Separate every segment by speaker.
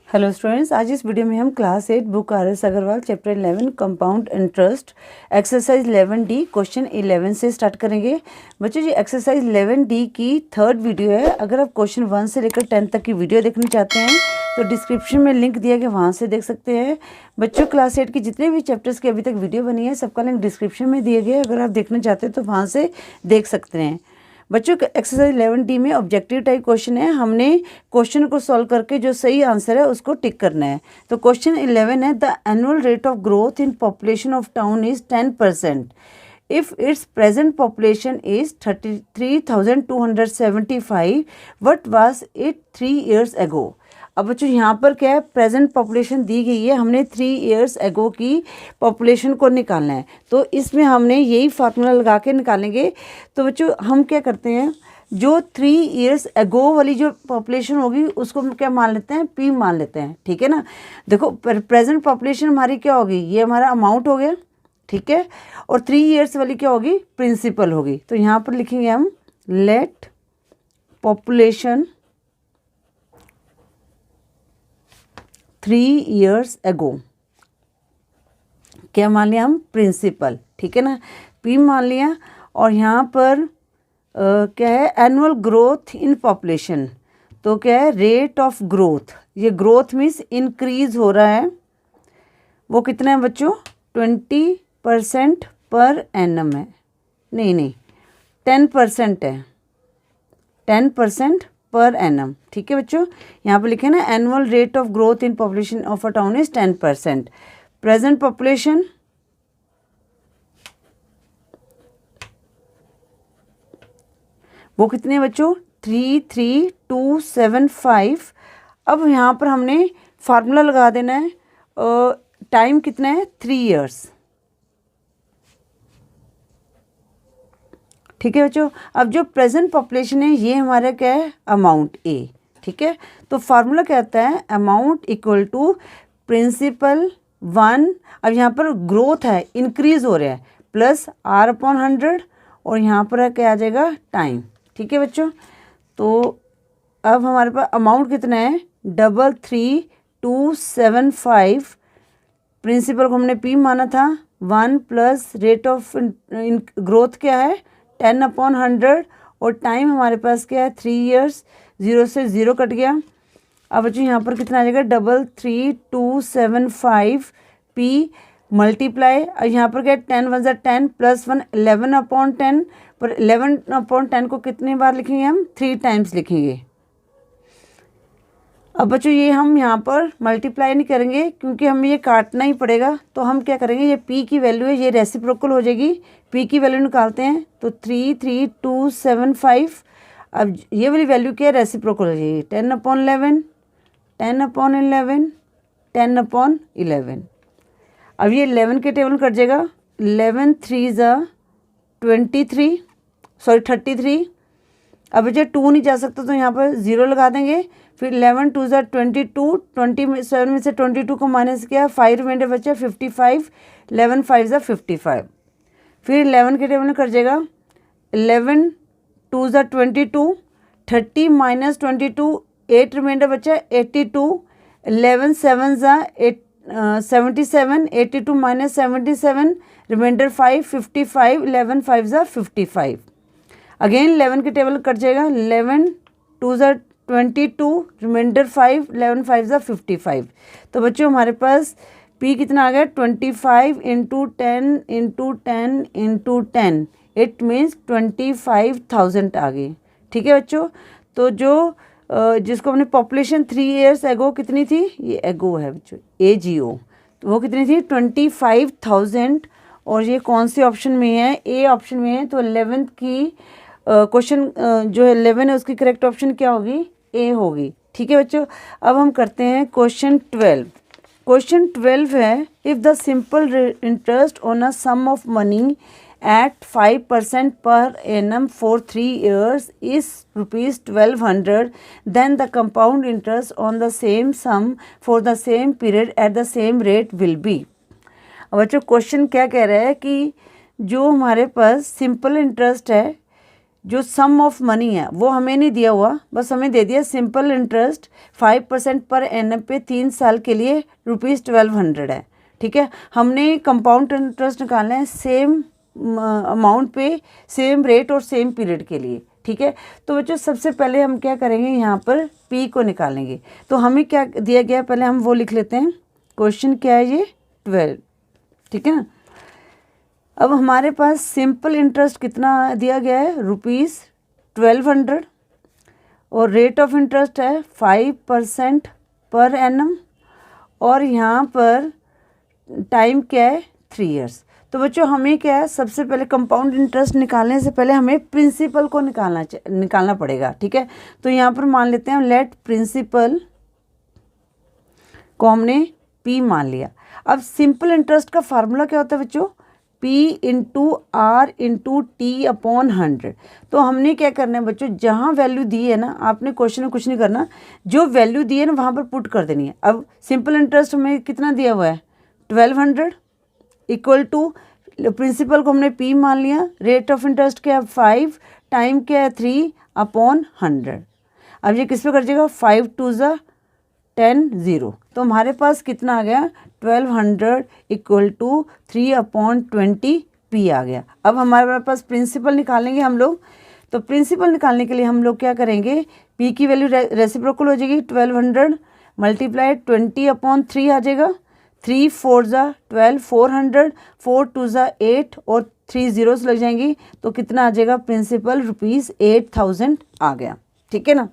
Speaker 1: Hello students, आज इस video में हम class 8 book RS Agarwal chapter 11 compound interest exercise 11D question 11 से स्टार्ट करेंगे। बच्चों जी, एक्सरसाइज 11D की थर्ड वीडियो है। अगर आप क्वेश्चन 1 से लेकर 10 तक की वीडियो देखना चाहते हैं तो डिस्क्रिप्शन में लिंक दिया गया, वहाँ से देख सकते हैं। बच्चों, क्लास 8 की जितने भी चैप्टर्स की अभी तक वीडियो बनी है सबका लिंक डिस्क्रिप्शन में दिए गए। अगर आप देखना चाहते हैं तो वहाँ से देख सकते हैं। बच्चों, एक्सरसाइज 11D में ऑब्जेक्टिव टाइप क्वेश्चन है। हमने क्वेश्चन को सॉल्व करके जो सही आंसर है उसको टिक करना है। तो क्वेश्चन 11 है, the annual rate of growth in population of town is 10%. If its present population is 33,275, what was it 3 years ago? अब बच्चों यहाँ पर क्या है, प्रेजेंट पॉपुलेशन दी गई है, हमने 3 years ago की पॉपुलेशन को निकालना है। तो इसमें हमने यही फार्मूला लगा के निकालेंगे। तो बच्चों हम क्या करते हैं, जो 3 years ago वाली जो पॉपुलेशन होगी उसको हम क्या मान लेते हैं, P मान लेते हैं। ठीक है ना। देखो, प्रेजेंट पॉपुलेशन हमारी क्या होगी, ये हमारा अमाउंट हो गया, ठीक है। और 3 years वाली क्या होगी, प्रिंसिपल होगी। तो यहाँ पर लिखेंगे हम लेट पॉपुलेशन 3 years ago, क्या मान लिया हम, प्रिंसिपल। ठीक है ना, P मान लिया। और यहाँ पर क्या है, एनुअल ग्रोथ इन पॉपुलेशन, तो क्या है, रेट ऑफ ग्रोथ। ये ग्रोथ मीन्स इंक्रीज हो रहा है, वो कितना है बच्चों, 20% पर एनम है। नहीं 10% है, 10% पर एनम। ठीक है बच्चों, यहाँ पे लिखे ना, annual rate of growth in population of a town is 10%। Present population वो कितने बच्चों, 33275। अब यहाँ पर हमने फार्मूला लगा देना है। टाइम कितना है, 3 years। ठीक है बच्चों, अब जो प्रेजेंट पॉपुलेशन है ये हमारा क्या है, अमाउंट A। ठीक है, तो फार्मूला कहता है अमाउंट इक्वल टू प्रिंसिपल 1। अब यहाँ पर ग्रोथ है, इंक्रीज हो रहा है, प्लस R/100। और यहाँ पर क्या आ जाएगा, टाइम। ठीक है बच्चों, तो अब हमारे पास अमाउंट कितना है, 33,275। प्रिंसिपल को हमने P माना था, 1 प्लस रेट ऑफ ग्रोथ क्या है, 10/100। और टाइम हमारे पास क्या है, 3 years। 0 से 0 कट गया। अब बच्चों यहाँ पर कितना आ जाएगा, 33,275 P मल्टीप्लाई। अब यहाँ पर क्या है, 10 1 10 प्लस 1 11/10। पर 11/10 को कितनी बार लिखेंगे हम, 3 times लिखेंगे। अब बच्चों ये हम यहाँ पर मल्टीप्लाई नहीं करेंगे क्योंकि हमें ये काटना ही पड़ेगा। तो हम क्या करेंगे, ये P की वैल्यू है, ये रेसिप्रोकल हो जाएगी। P की वैल्यू निकालते हैं तो 33,275। अब ये वाली वैल्यू क्या है, रेसिप्रोकल हो जाएगी, 10/11 10/11 10/11। अब ये 11 के टेबल कट जाएगा, 11 3 23, सॉरी 33। अब बच्चे 2 नहीं जा सकता तो यहाँ पर 0 लगा देंगे। फिर 11 2 22, 27 में से 22 को माइनस किया, 5 रिमाइंडर बचा 55, 11 5 55। फिर 11 के टेबल में कर जाएगा, 11 2 22, 30 माइनस 22, 8 रिमाइंडर बचा 82, 11 7 77, 82 माइनस 77, रिमाइंडर 5 55, 11 5 55। अगेन 11 के टेबल कट जाएगा, 11 2 22, रिमाइंडर 5, 11 5 55। तो बच्चों हमारे पास P कितना आ गया, 25 into 10 into 10 into 10, it means 25,000 आ गई। ठीक है बच्चों, तो जो जिसको हमने पॉपुलेशन 3 years ago कितनी थी, ये एगो है बच्चों, AGO, तो वो कितनी थी, 25,000। और ये कौन से ऑप्शन में है, A ऑप्शन में है। तो 11th की क्वेश्चन जो है 11 है उसकी करेक्ट ऑप्शन क्या होगी, A होगी। ठीक है बच्चों, अब हम करते हैं क्वेश्चन 12। क्वेश्चन 12 है, if the simple interest on a sum of money at 5% per annum for 3 years is ₹1200, then the compound interest on the same sum for the same period at the same rate will be। अब बच्चों question क्या कह रहा है कि जो हमारे पास simple interest है जो सम ऑफ मनी है वो हमें नहीं दिया हुआ, बस हमें दे दिया सिंपल इंटरेस्ट 5% पर एनम पे 3 साल के लिए ₹1200 है। ठीक है, हमने कंपाउंड इंटरेस्ट निकालना है सेम अमाउंट पे, सेम रेट और सेम पीरियड के लिए। ठीक है, तो बच्चों सबसे पहले हम क्या करेंगे, यहाँ पर पी को निकालेंगे। तो हमें क्या दिया गया, पहले हम वो लिख लेते हैं। क्वेश्चन क्या है, ये 12। ठीक है ना, अब हमारे पास सिंपल इंटरेस्ट कितना दिया गया है, ₹1200 और रेट ऑफ इंटरेस्ट है 5% पर एनम और यहाँ पर टाइम क्या है 3 इयर्स। तो बच्चों हमें क्या है, सबसे पहले कंपाउंड इंटरेस्ट निकालने से पहले हमें प्रिंसिपल को निकालना पड़ेगा। ठीक है, तो यहाँ पर मान लेते हैं लेट प्रिंसिपल को हमने पी मान लिया। अब सिंपल इंटरेस्ट का फार्मूला क्या होता है बच्चों, P into R into T upon 100। तो हमने क्या करना है बच्चों, जहाँ वैल्यू दी है ना, आपने क्वेश्चन में कुछ नहीं करना, जो वैल्यू दी है ना वहाँ पर पुट कर देनी है। अब सिंपल इंटरेस्ट हमें कितना दिया हुआ है 1200 इक्वल टू प्रिंसिपल को हमने पी मान लिया, रेट ऑफ इंटरेस्ट क्या है 5, टाइम क्या है 3 अपॉन 100। अब ये किस पे कर जाएगा, 5 2 ज़ा 10 0। तो हमारे पास कितना आ गया 1200 इक्वल टू 3 अपॉन 20 पी आ गया। अब हमारे पास प्रिंसिपल निकालेंगे हम लोग। तो प्रिंसिपल निकालने के लिए हम लोग क्या करेंगे, पी की वैल्यू रेसिप्रोकल हो जाएगी, 1200 मल्टीप्लाई 20 अपॉन 3 आ जाएगा, 3 4 ज़ा 12 400, 4 2 ज़ा 8 और 3 zeros लग जाएंगी। तो कितना आ जाएगा प्रिंसिपल ₹8000 आ गया। ठीक है ना,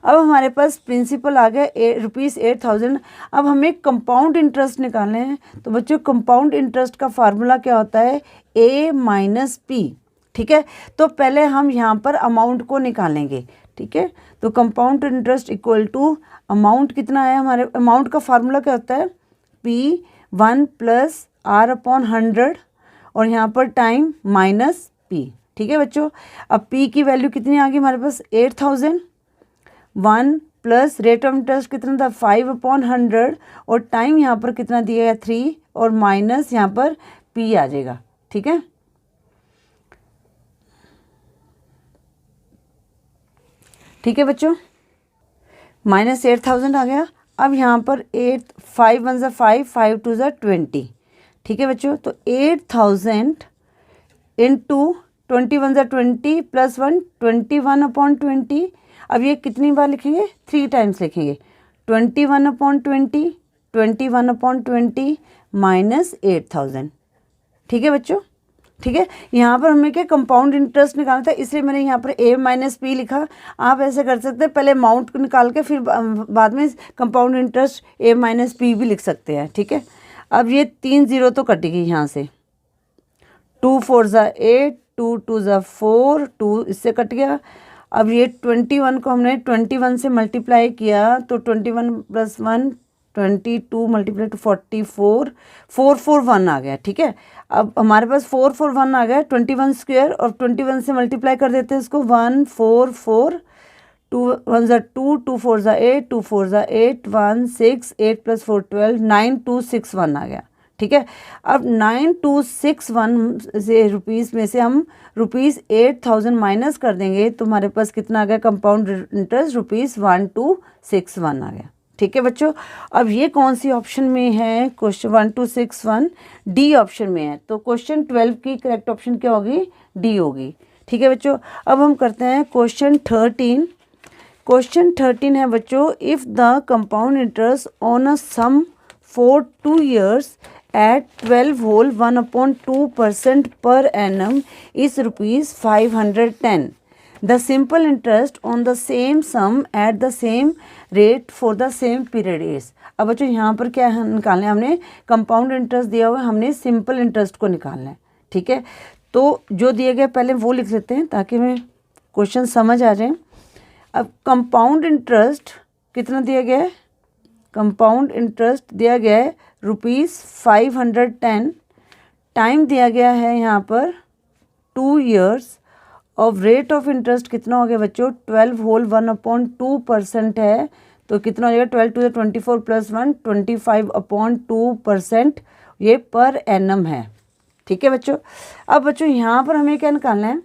Speaker 1: अब हमारे पास प्रिंसिपल आ गया ₹8000। अब हमें कंपाउंड इंटरेस्ट निकालने हैं। तो बच्चों कंपाउंड इंटरेस्ट का फार्मूला क्या होता है, A माइनस पी। ठीक है, तो पहले हम यहाँ पर अमाउंट को निकालेंगे। ठीक है, तो compound interest equal to amount कितना है, हमारे अमाउंट का फार्मूला क्या होता है, P1 प्लस R अपॉन 100 और यहाँ पर टाइम माइनस P। ठीक है बच्चों, अब P की वैल्यू कितनी आ गई हमारे पास 8000, 1 प्लस रेट ऑफ इंटरेस्ट कितना था 5 अपॉन 100 और टाइम यहाँ पर कितना दिया है 3 और माइनस यहाँ पर P आ जाएगा। ठीक है, ठीक है बच्चों, माइनस 8000 आ गया। अब यहाँ पर 8 5 1 ज़ा 5 5 2 ज़ा 20। ठीक है बच्चों, तो 8000 इंटू 21 ज़ा 20 प्लस 1 21 अपॉन 20। अब ये कितनी बार लिखेंगे, 3 टाइम्स लिखेंगे, 21 अपॉन 20 21 अपॉन 20 माइनस 8000। ठीक है बच्चों, ठीक है, यहाँ पर हमें क्या कंपाउंड इंटरेस्ट निकालना था, इसलिए मैंने यहाँ पर A माइनस पी लिखा। आप ऐसे कर सकते हैं, पहले अमाउंट को निकाल के फिर बाद में compound interest A minus P भी लिख सकते हैं। ठीक है, अब ये 3 0 तो कटेगी यहाँ से, 2 4 ज़ा 8 2 2 ज़ा 4 2 इससे कट गया। अब ये 21 को हमने 21 से मल्टीप्लाई किया तो 21 प्लस 1 22 मल्टीप्लाई टू 44 441 आ गया। ठीक है, अब हमारे पास 441 आ गया, 21 स्क्वायर और 21 से मल्टीप्लाई कर देते हैं इसको, 144 2 1 ज़ा 2 2 4 ज़ा 8 2 4 ज़ा 8 1 6 8 प्लस 4 12 9261 आ गया। ठीक है, अब 9261 से रुपीज़ में से हम ₹8000 माइनस कर देंगे तो हमारे पास कितना आ गया कंपाउंड इंटरेस्ट ₹1261 आ गया। ठीक है बच्चों, अब ये कौन सी ऑप्शन में है, क्वेश्चन 1261 डी ऑप्शन में है। तो क्वेश्चन 12 की करेक्ट ऑप्शन क्या होगी, डी होगी। ठीक है बच्चों, अब हम करते हैं क्वेश्चन 13। क्वेश्चन 13 है बच्चों, if the compound interest on a sum for 2 years at 12 whole 1/2% per annum is ₹510. The simple interest on the same sum at the same rate for the same period is। अब बच्चों यहाँ पर क्या निकालना है, हमने कंपाउंड इंटरेस्ट दिया हुआ है, हमने सिंपल इंटरेस्ट को निकालना है। ठीक है, तो जो दिए गए पहले वो लिख लेते हैं ताकि हमें क्वेश्चन समझ आ जाए। अब कंपाउंड इंटरेस्ट कितना दिया गया है, कंपाउंड इंटरेस्ट दिया गया है ₹510, टाइम दिया गया है यहाँ पर 2 years और रेट ऑफ इंटरेस्ट कितना हो गया बच्चों 12 होल 1/2% है, तो कितना हो जाएगा 12 2 24 प्लस 1 25/2%, ये पर एनम है। ठीक है बच्चों, अब बच्चों यहाँ पर हमें क्या निकालना है,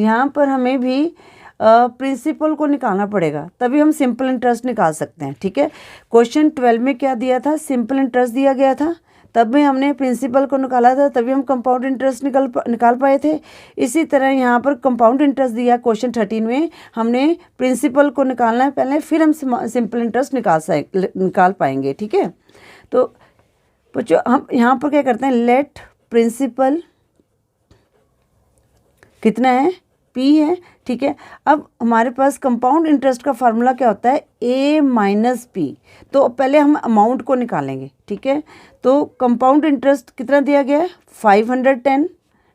Speaker 1: यहाँ पर हमें भी प्रिंसिपल को निकालना पड़ेगा, तभी हम सिंपल इंटरेस्ट निकाल सकते हैं। ठीक है, क्वेश्चन 12 में क्या दिया था, सिंपल इंटरेस्ट दिया गया था, तब में हमने प्रिंसिपल को निकाला था, तभी हम कंपाउंड इंटरेस्ट निकाल पाए थे। इसी तरह यहाँ पर कंपाउंड इंटरेस्ट दिया क्वेश्चन 13 में, हमने प्रिंसिपल को निकालना है पहले, फिर हम सिंपल इंटरेस्ट निकाल पाएंगे। ठीक है, तो बच्चों हम यहाँ पर क्या करते हैं, लेट प्रिंसिपल कितना है, P है। ठीक है, अब हमारे पास कंपाउंड इंटरेस्ट का फार्मूला क्या होता है, A माइनस P। तो पहले हम अमाउंट को निकालेंगे। ठीक है, तो कंपाउंड इंटरेस्ट कितना दिया गया है, 510।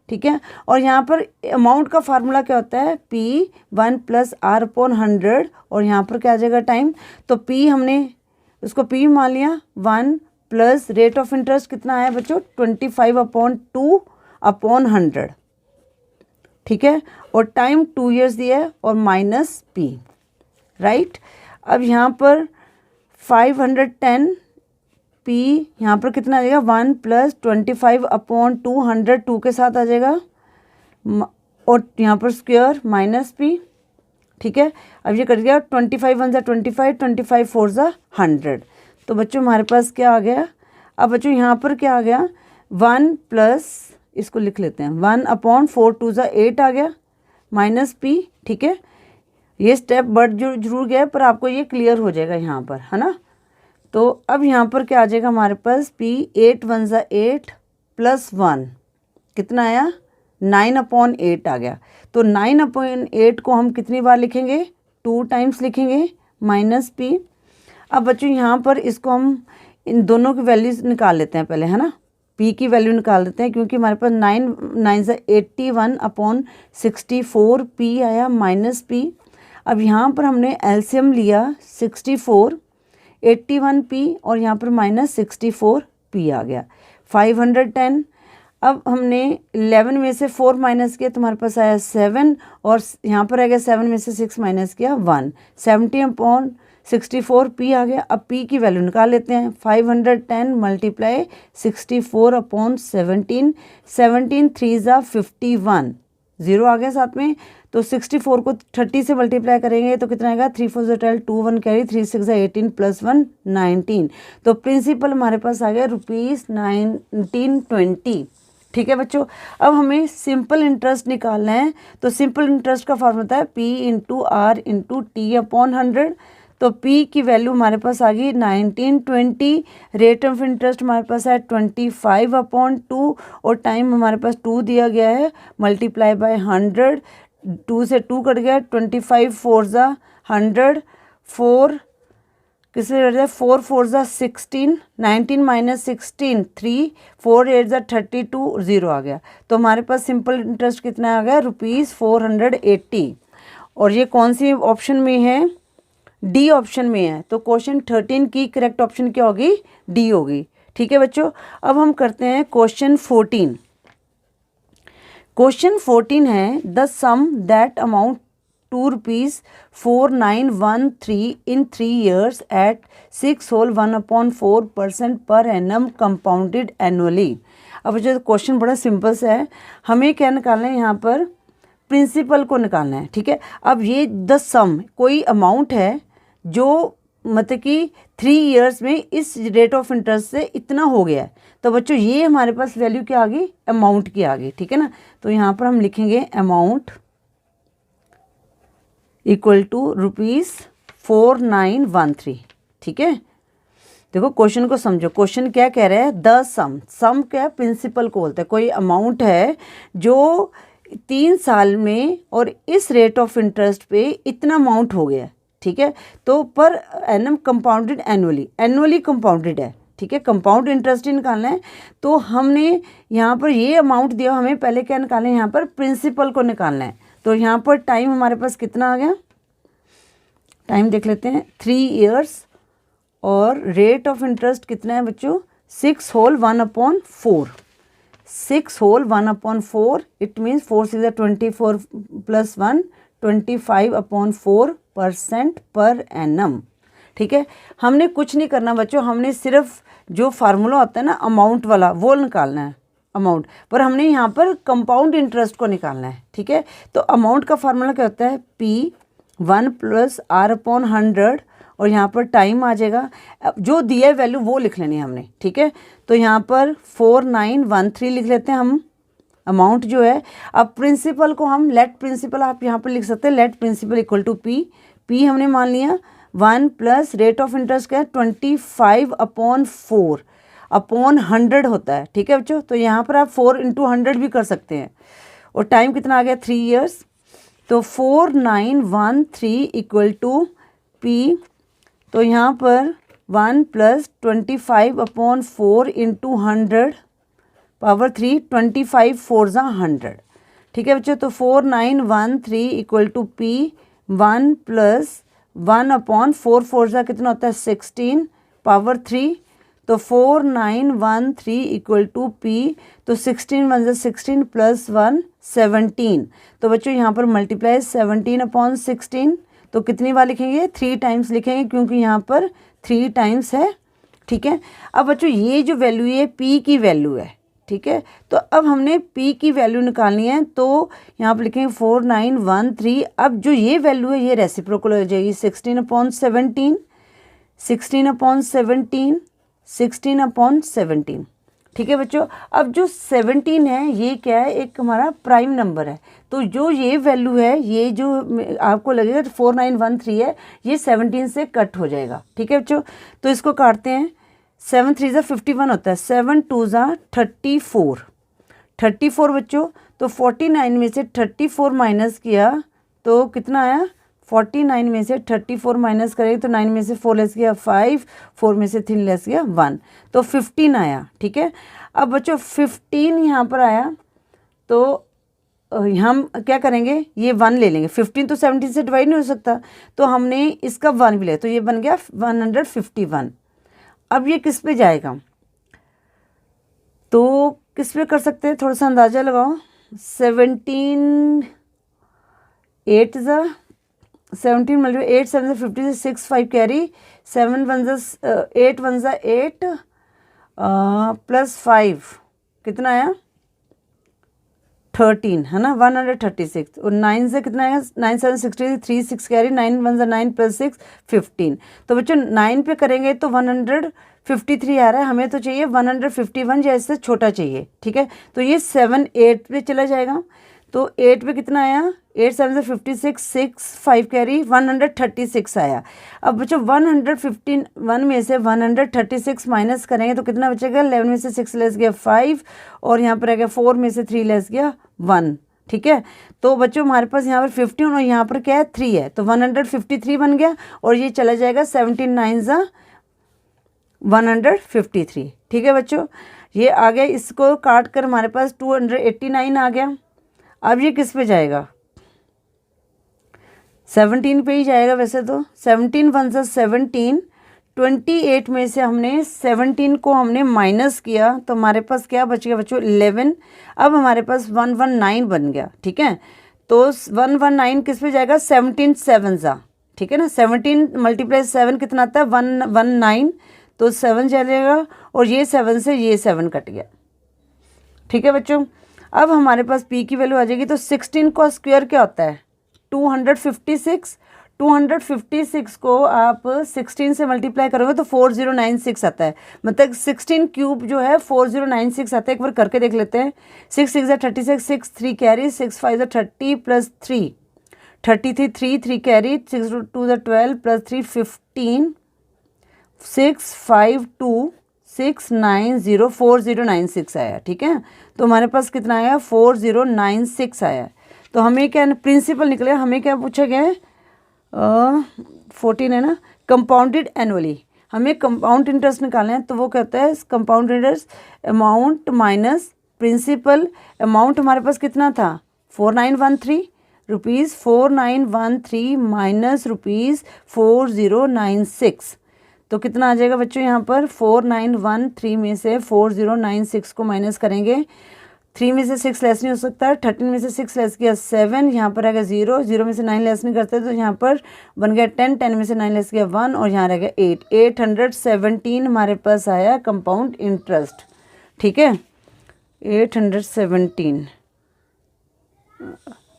Speaker 1: ठीक है, और यहाँ पर अमाउंट का फार्मूला क्या होता है, P1 + R/100, और यहाँ पर क्या आ जाएगा टाइम, तो P हमने उसको P मान लिया 1 प्लस रेट ऑफ इंटरेस्ट कितना आया बच्चों, 25/2/100। ठीक है, और टाइम 2 इयर्स दिया है, और माइनस P, राइट। अब यहाँ पर 510 P यहाँ पर कितना आ जाएगा, 1 + 25/200, 2 के साथ आ जाएगा, और यहाँ पर स्क्वायर माइनस P। ठीक है, अब ये कट गया, 25 1 = 25, 25 4 = 100। तो बच्चों हमारे पास क्या आ गया, अब बच्चों यहाँ पर क्या आ गया, 1 प्लस, इसको लिख लेते हैं, 1/4 2 = 8 आ गया, माइनस P। ठीक है, ये स्टेप बढ़ जरूर गया है, पर आपको ये क्लियर हो जाएगा यहाँ पर, है ना। तो अब यहाँ पर क्या आ जाएगा हमारे पास, P 8 1 = 8 प्लस 1 कितना आया, 9/8 आ गया। तो 9/8 को हम कितनी बार लिखेंगे, 2 टाइम्स लिखेंगे, माइनस P। अब बच्चों यहाँ पर इसको हम इन दोनों की वैल्यूज निकाल लेते हैं पहले, है ना। P की वैल्यू निकाल देते हैं, क्योंकि हमारे पास 9 9 = 81/64 P आया, माइनस P। अब यहाँ पर हमने एलसीएम लिया 64, 81P, और यहाँ पर माइनस 64P आ गया, 510। अब हमने 11 में से 4 माइनस किया, तुम्हारे पास आया 7, और यहाँ पर आ गया 7 में से 6 माइनस किया 1, 70/64P आ गया। अब P की वैल्यू निकाल लेते हैं, 510 × 64/17, 17 3 = 51, 0 आ गया साथ में। तो 64 को 30 से मल्टीप्लाई करेंगे तो कितना आएगा, 3 4 = 12, 2 1 कैरी, 3 6 = 18 + 1 19। तो प्रिंसिपल हमारे पास आ गया ₹1920। ठीक है बच्चों, अब हमें सिंपल इंटरेस्ट निकालना है। तो सिंपल इंटरेस्ट का फॉर्मूला है P × R × T/100। तो P की वैल्यू हमारे पास आ गई 1920, रेट ऑफ इंटरेस्ट हमारे पास है 25/2, और टाइम हमारे पास 2 दिया गया है, मल्टीप्लाई बाय 100, 2 से 2 कट गया, 25 4 = 100, 4 किससे कट जाए, 4 4 = 16, 19 माइनस 16 3, 4 8 = 32, 0 आ गया। तो हमारे पास सिंपल इंटरेस्ट कितना आ गया, ₹480। और ये कौन सी ऑप्शन में है, डी ऑप्शन में है। तो क्वेश्चन 13 की करेक्ट ऑप्शन क्या होगी, डी होगी। ठीक है बच्चों, अब हम करते हैं क्वेश्चन 14। क्वेश्चन 14 है, the sum that amount ₹2.4913 in 3 years at 6 whole 1/4% per annum compounded annually। अब जो क्वेश्चन बड़ा सिंपल सा है, हमें क्या निकालना है, यहाँ पर प्रिंसिपल को निकालना है। ठीक है, अब ये द सम कोई अमाउंट है जो मतलब कि 3 इयर्स में इस रेट ऑफ इंटरेस्ट से इतना हो गया है। तो बच्चों ये हमारे पास वैल्यू क्या आ गई, अमाउंट की आ गई। ठीक है ना, तो यहाँ पर हम लिखेंगे अमाउंट इक्वल टू ₹4913। ठीक है, देखो क्वेश्चन को समझो, क्वेश्चन क्या कह रहा है, द सम, सम क्या प्रिंसिपल को बोलते हैं, कोई अमाउंट है जो 3 साल में और इस रेट ऑफ इंटरेस्ट पे इतना अमाउंट हो गया। ठीक है, तो per annum compounded annually, annually compounded है। ठीक है, कंपाउंड इंटरेस्ट ही निकालना है। तो हमने यहाँ पर ये अमाउंट दिया, हमें पहले क्या निकालना है, यहाँ पर प्रिंसिपल को निकालना है। तो यहाँ पर टाइम हमारे पास कितना आ गया, टाइम देख लेते हैं, 3 इयर्स, और रेट ऑफ इंटरेस्ट कितना है बच्चों, 6 whole 1/4, 6 whole 1/4, it means 4 6 = 24 + 1 25/4% per annum. ठीक है, हमने कुछ नहीं करना बच्चों, हमने सिर्फ जो फार्मूला होता है ना अमाउंट वाला वो निकालना है। अमाउंट, पर हमने यहाँ पर कंपाउंड इंटरेस्ट को निकालना है, ठीक है। तो अमाउंट का फार्मूला क्या होता है, P1 + R/100 और यहाँ पर टाइम आ जाएगा। अब जो दिया वैल्यू वो लिख लेनी है हमने, ठीक है। तो यहाँ पर 4913 लिख लेते हैं हम अमाउंट जो है। अब प्रिंसिपल को हम लेट प्रिंसिपल आप यहाँ पर लिख सकते हैं, let principal equal to P हमने मान लिया 1 + रेट ऑफ इंटरेस्ट क्या है 25/4/100 होता है, ठीक है बच्चों। तो यहाँ पर आप 4 × 100 भी कर सकते हैं। और टाइम कितना आ गया 3 ईयर्स। तो 4913 इक्वल टू पी, तो यहाँ पर 1 + 25/4 × 100 पावर 3 25 4 100, ठीक है बच्चों। तो 4913 इक्वल टू पी 1 + 1/4 4 कितना होता है 16 पावर 3। तो 4913 इक्वल टू पी, तो 16 1 16 + 1 17। तो बच्चों यहाँ पर मल्टीप्लाई 17/16, तो कितनी बार लिखेंगे 3 टाइम्स लिखेंगे क्योंकि यहाँ पर 3 टाइम्स है, ठीक है। अब बच्चों ये जो वैल्यू है पी की वैल्यू है, ठीक है। तो अब हमने पी की वैल्यू निकालनी है, तो यहाँ पर लिखेंगे 4913। अब जो ये वैल्यू है ये रेसिप्रोकल हो जाएगी 16/17 16/17 16/17, ठीक है बच्चों। अब जो 17 है ये क्या है, एक हमारा प्राइम नंबर है। तो जो ये वैल्यू है, ये जो आपको लगेगा 4913 है, ये 17 से कट हो जाएगा, ठीक है बच्चों। तो इसको काटते हैं, 7 3 = 51 होता है, 7 2 = 34 बच्चों। तो 49 में से 34 माइनस किया तो कितना आया, 49 में से 34 माइनस करेंगे तो 9 में से 4 लेस किया 5, 4 में से 3 लेस किया 1, तो 15 आया, ठीक है। अब बच्चों 15 यहाँ पर आया, तो हम क्या करेंगे, ये 1 ले लेंगे। 15 तो 17 से डिवाइड नहीं हो सकता, तो हमने इसका 1 भी लिया, तो ये बन गया 151। अब ये किस पे जाएगा, तो किस पे कर सकते हैं, थोड़ा सा अंदाज़ा लगाओ। 17 8 17 × 8 7 50 6 5 कैरी 7 1 8 1 8 + 5 कितना आया 13 है ना, 136। और 9 से कितना आएगा, 9 7 63 3 6 कैरी 9 1 9 + 6 15। तो बच्चों 9 पे करेंगे तो 153 आ रहा है, हमें तो चाहिए 151 जैसे छोटा चाहिए, ठीक है। तो ये 7 8 पे चला जाएगा, तो 8 पे कितना आया, 8 7 56 6 5 कैरी 136 आया। अब बच्चों 151 में से 136 माइनस करेंगे तो कितना बचेगा, 11 में से 6 लेस गया 5 और यहाँ पर आ गया 4 में से 3 लेस गया 1, ठीक है। तो बच्चों हमारे पास यहाँ पर 15 और यहाँ पर क्या है 3 है, तो 153 बन गया और ये चला जाएगा 17 9 = 153, ठीक है बच्चों। ये आ गया, इसको काट कर हमारे पास 289 आ गया। अब ये किस पे जाएगा, 17 पे ही जाएगा वैसे तो। 17 1 = 17, 28 में से हमने 17 को हमने माइनस किया तो हमारे पास क्या बच गया बच्चों 11। अब हमारे पास 119 बन गया, ठीक है। तो 119 किस पे जाएगा, 17 7 ज़ा, ठीक है ना। 17 × 7 कितना आता है 119, तो 7 चलेगा और ये 7 से ये 7 कट गया, ठीक है बच्चों। अब हमारे पास पी की वैल्यू आ जाएगी, तो 16 का स्क्वायर क्या होता है 256। 256 को आप 16 से मल्टीप्लाई करोगे तो 4096 आता है, मतलब 16 क्यूब जो है 4096 आता है। एक बार करके देख लेते हैं। 6 6 = 36 6 3 कैरी 6 5 = 30 + 3 33 3 3 कैरी 6 2 = 12 + 3 15 6 5 2 6 9 0 4096 आया, ठीक है। तो हमारे पास कितना आया 4096 आया। तो हमें क्या प्रिंसिपल निकले, हमें क्या पूछा गया है 14 है ना, कंपाउंडेड एनुअली। हमें कंपाउंड इंटरेस्ट निकालना है, तो वो कहता है compound interest amount minus principal. Amount हमारे पास कितना था 4913 रुपीज़, 4913 माइनस रुपीज़ 4096, तो कितना आ जाएगा बच्चों यहाँ पर 4913 में से 4096 को माइनस करेंगे। 3 में से 6 लेस नहीं हो सकता, 13 में से 6 लेस किया 7, यहाँ पर आ गया 0, 0 में से 9 लेस नहीं करते तो यहाँ पर बन गया 10, 10 में से 9 लेस किया 1 और यहाँ रह गया 817 हमारे पास आया कंपाउंड इंटरेस्ट, ठीक है। 817।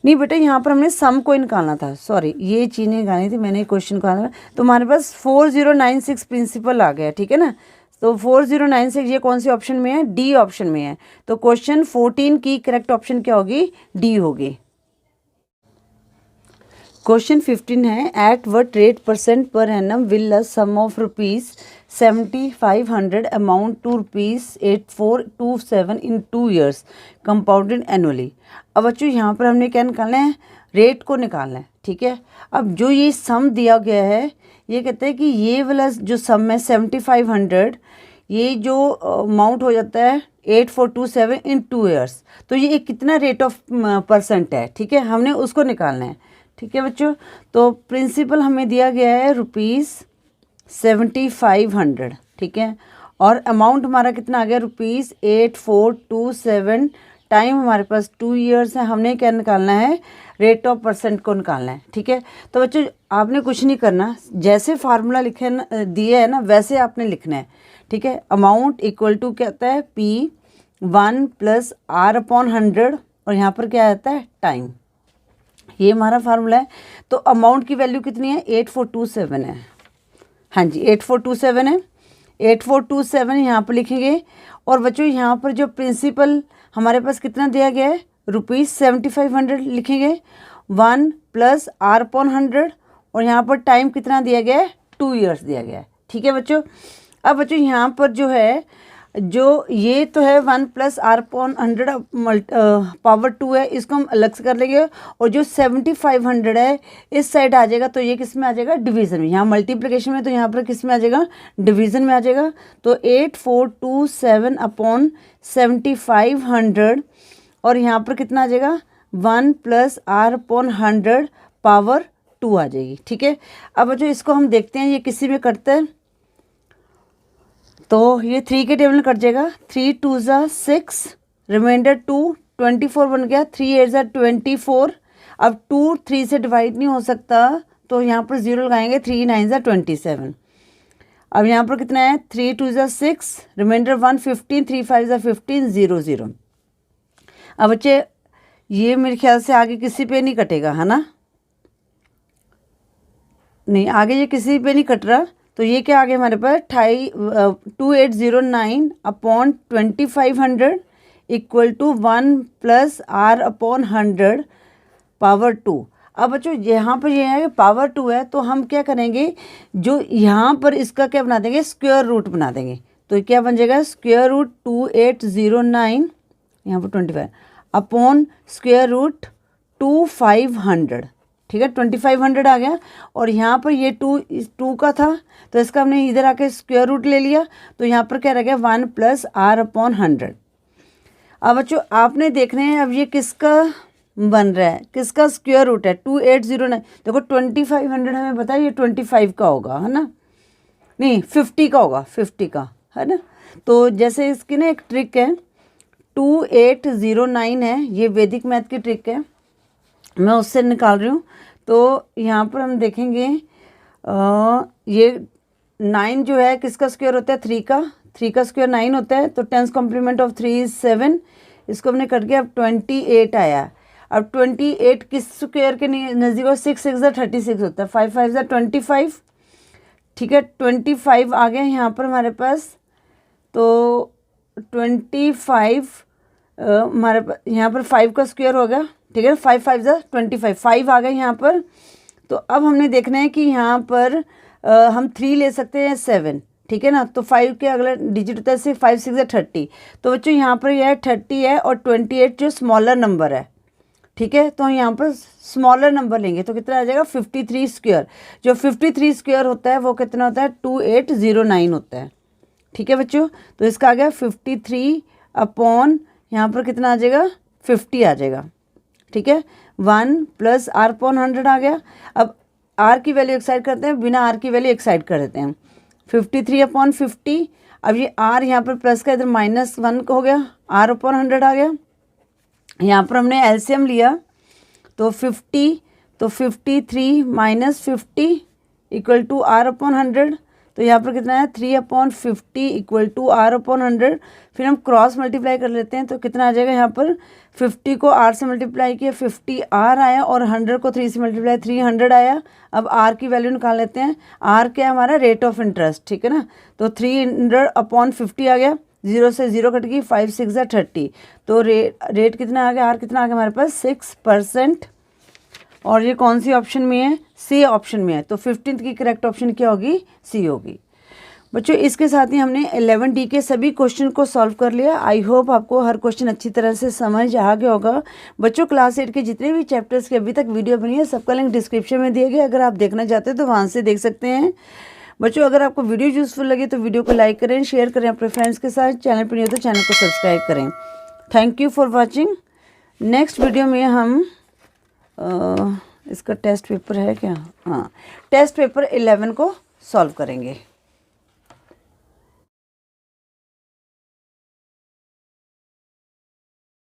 Speaker 1: नहीं बेटा, यहाँ पर हमने सम को निकालना था, सॉरी ये चीज़ निकालनी थी, मैंने क्वेश्चन को आना। तो हमारे पास 4096 प्रिंसिपल आ गया, ठीक है ना। तो 4096 ये कौन सी ऑप्शन में है? डी ऑप्शन में है। तो क्वेश्चन 14 की करेक्ट ऑप्शन क्या होगी? डी होगी। क्वेश्चन 15 है, at what rate percent per annum will the sum of ₹7500 amount to ₹8427 in 2 years compounded annually. अब बच्चों यहाँ पर हमने क्या निकालना है? रेट को निकालना है, ठीक है। अब जो ये सम दिया गया है, ये कहते हैं कि ये वाला जो सम है 7500, ये जो अमाउंट हो जाता है 8427 इन 2 years, तो ये कितना रेट ऑफ परसेंट है, ठीक है, हमने उसको निकालना है, ठीक है बच्चों। तो प्रिंसिपल हमें दिया गया है ₹7500, ठीक है, और अमाउंट हमारा कितना आ गया? ₹8427। टाइम हमारे पास 2 years है। हमने क्या निकालना है? रेट ऑफ परसेंट को निकालना है, ठीक है। तो बच्चों आपने कुछ नहीं करना, जैसे फार्मूला लिखे दिए है ना वैसे आपने लिखना है, ठीक है। अमाउंट इक्वल टू क्या होता है? P1 + R/100, और यहाँ पर क्या आता है? टाइम। ये हमारा फार्मूला है। तो अमाउंट की वैल्यू कितनी है? 8427 है। हाँ जी 8427 है। 8427 यहाँ पर लिखेंगे। और बच्चों यहाँ पर जो प्रिंसिपल हमारे पास कितना दिया गया है? ₹7500 लिखेंगे। 1 + R/100, और यहाँ पर टाइम कितना दिया गया है? 2 years दिया गया है, ठीक है बच्चों। अब बच्चों यहाँ पर जो है, जो ये तो है 1 + R/100 पावर 2 है, इसको हम अलग से कर लेंगे। और जो 7500 है इस साइड आ जाएगा, तो ये किस में आ जाएगा? डिवीज़न में। यहाँ मल्टीप्लिकेशन में, तो यहाँ पर किस में आ जाएगा? डिवीज़न में आ जाएगा। तो 8427/7500, और यहाँ पर कितना आ जाएगा? 1 + R/100 पावर 2 आ जाएगी, ठीक है। अब बच्चों इसको हम देखते हैं ये किसी में कटता है। तो ये 3 के टेबल में कट जाएगा। 3 × 2 = 6, रिमाइंडर 2, 24 बन गया। 3 × 8 = 24। अब 2 3 से डिवाइड नहीं हो सकता, तो यहाँ पर 0 लगाएंगे। 3 × 9 = 27। अब यहाँ पर कितना है? 3 × 2 = 6, रिमाइंडर 1 15, 3 5 = 15, 0 0। अब बच्चे ये मेरे ख्याल से आगे किसी पे नहीं कटेगा, है ना? नहीं, आगे ये किसी पे नहीं कट रहा। तो ये क्या आ गया हमारे पास? 2809/2500 इक्वल टू 1 + R/100 पावर 2। अब बच्चों यहाँ पर ये है पावर 2 है, तो हम क्या करेंगे? जो यहाँ पर इसका क्या बना देंगे? स्क्वायर रूट बना देंगे। तो क्या बन जाएगा? स्क्वायर रूट 2809, यहाँ पर 25 अपॉन स्क्वायर रूट 2500, ठीक है। 2500 आ गया। और यहाँ पर ये 2 का था, तो इसका हमने इधर आके स्क्वायर रूट ले लिया। तो यहाँ पर क्या रह गया? 1 + R/100। अब बच्चों आपने देखना है, अब ये किसका बन रहा है? किसका स्क्वायर रूट है? 2809। देखो 2500 हमें पता है ये 25 का होगा, है ना? नहीं 50 का होगा, 50 का, है ना? तो जैसे इसकी ना एक ट्रिक है, 2809 है, ये वैदिक मैथ की ट्रिक है, मैं उससे निकाल रही हूँ। तो यहाँ पर हम देखेंगे ये 9 जो है किसका स्क्वायर होता है? 3 का। 3 का स्क्वायर 9 होता है। तो 10 कॉम्प्लीमेंट ऑफ 3 = 7। इसको हमने कट के अब 28 आया। अब 28 किस स्क्वायर के नज़दीक हो? 6 6 = 36 होता है। 5 5 = 25, ठीक है। 25 आ गया यहाँ पर हमारे पास। तो 25 हमारे पास यहाँ पर 5 का स्क्वायर हो गया, ठीक है। 5 5 = 25, 5 आ गए यहाँ पर। तो अब हमने देखना है कि यहाँ पर हम 3 ले सकते हैं, 7, ठीक है ना। तो 5 के अगला डिजिट होता है 6, 5 6 = 30। तो बच्चों यहाँ पर यह 30 है, और 28 जो स्मॉलर नंबर है, ठीक है। तो यहाँ पर स्मॉलर नंबर लेंगे, तो कितना आ जाएगा? 53 स्क्वायर। जो 53 स्क्वायर होता है वो कितना होता है? 2809 होता है, ठीक है बच्चों। तो इसका आ गया 53 अपॉन यहाँ पर कितना आ जाएगा? 50 आ जाएगा, ठीक है। 1 + R/100 आ गया। अब R की वैल्यू एक साइड करते हैं, बिना R की वैल्यू एक साइड कर देते हैं। 53/50। अब ये R यहाँ पर प्लस का, इधर -1 हो गया, R/100 आ गया। यहाँ पर हमने एलसीएम लिया, तो 50, तो 53 - 50 = R/100। तो यहाँ पर कितना है 3/50 इक्वल टू r/100। फिर हम क्रॉस मल्टीप्लाई कर लेते हैं तो कितना आ जाएगा, यहाँ पर 50 को r से मल्टीप्लाई किया 50r आया और 100 को 3 से मल्टीप्लाई 300 आया। अब r की वैल्यू निकाल लेते हैं। r क्या है हमारा, रेट ऑफ इंटरेस्ट, ठीक है ना। तो 300/50 आ गया, 0 से 0 कट गई, 5 6 30। तो रेट कितना आ गया, r कितना आ गया हमारे पास 6%। और ये कौन सी ऑप्शन में है, सी ऑप्शन में है। तो 15th की करेक्ट ऑप्शन क्या होगी, सी होगी। बच्चों इसके साथ ही हमने 11D के सभी क्वेश्चन को सॉल्व कर लिया। आई होप आपको हर क्वेश्चन अच्छी तरह से समझ आ गया होगा। बच्चों क्लास 8 के जितने भी चैप्टर्स की अभी तक वीडियो बनी है सबका लिंक डिस्क्रिप्शन में दिए गए, अगर आप देखना चाहते हैं तो वहाँ से देख सकते हैं। बच्चों अगर आपको वीडियो यूजफुल लगे तो वीडियो को लाइक करें, शेयर करें अपने फ्रेंड्स के साथ। चैनल पर नहीं हो तो चैनल को सब्सक्राइब करें। Thank you for watching. Next video में हम इसका टेस्ट पेपर है क्या, हाँ, टेस्ट पेपर 11 को सॉल्व करेंगे।